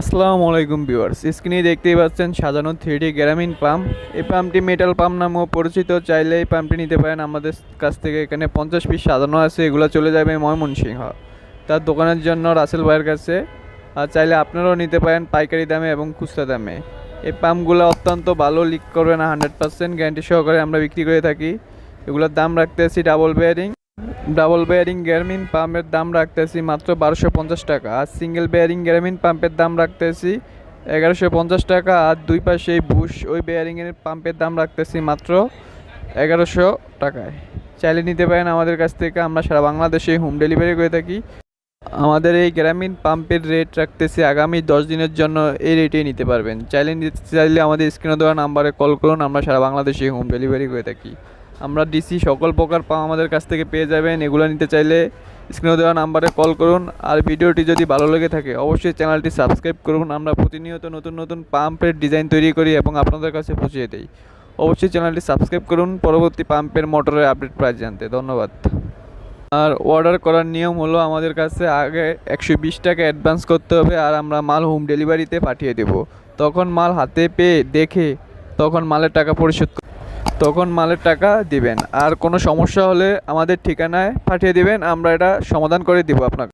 আসসালামু আলাইকুম ভিউয়ার্স, স্ক্রিনে দেখতেই পাচ্ছেন সাজানো 3D গ্রামীণ পাম্প। এই পাম্পটি মেটাল পাম্প নামেও পরিচিত। চাইলে এই পাম্পটি নিতে পারেন আমাদের কাছ থেকে। এখানে 50 পিস সাজানো আছে, এগুলো চলে যাবে ময়মনসিংহ তার দোকানের জন্য রাসেল ভাইয়ের কাছে। আর চাইলে আপনারাও নিতে পারেন পাইকারি দামে এবং খুচরা দামে। এই পাম্পগুলো অত্যন্ত ভালো, লিক করবে না, 100% গ্যারান্টি সহকারে আমরা বিক্রি করে থাকি। এগুলোর দাম রাখতেছি ডাবল বেয়ারিং গ্রামীণ পাম্পের দাম রাখতেছি মাত্র 1250 টাকা। আর সিঙ্গেল বেয়ারিং গ্রামীণ পাম্পের দাম রাখতেছি 1150 টাকা। আর দুই পাশে বুশ ওই বেয়ারিংয়ের পাম্পের দাম রাখতেছি মাত্র 1100 টাকায়। চাইলে নিতে পারেন আমাদের কাছ থেকে। আমরা সারা বাংলাদেশে হোম ডেলিভারি করে থাকি। আমাদের এই গ্রামীণ পাম্পের রেট রাখতেছি আগামী 10 দিনের জন্য। এই রেটেই নিতে পারবেন। চাইলে আমাদের স্ক্রিনে দেওয়া নাম্বারে কল করুন। আমরা সারা বাংলাদেশে হোম ডেলিভারি করে থাকি। আমরা ডিসি সকল প্রকার পাম্প আমাদের কাছ থেকে পেয়ে যাবেন। এগুলো নিতে চাইলে স্ক্রিনে দেওয়া নাম্বারে কল করুন। আর ভিডিওটি যদি ভালো লেগে থাকে অবশ্যই চ্যানেলটি সাবস্ক্রাইব করুন। আমরা প্রতিনিয়ত নতুন নতুন পাম্পের ডিজাইন তৈরি করি এবং আপনাদের কাছে পৌঁছে দিই। অবশ্যই চ্যানেলটি সাবস্ক্রাইব করুন পরবর্তী পাম্পের মোটরের আপডেট প্রাইস জানতে। ধন্যবাদ। আর অর্ডার করার নিয়ম হলো আমাদের কাছে আগে 120 টাকা অ্যাডভান্স করতে হবে, আর আমরা মাল হোম ডেলিভারিতে পাঠিয়ে দেব। তখন মাল হাতে পেয়ে দেখে তখন মালের টাকা দিবেন। আর কোনো সমস্যা হলে আমাদের ঠিকানায় পাঠিয়ে দিবেন, আমরা এটা সমাধান করে দিব আপনাকে।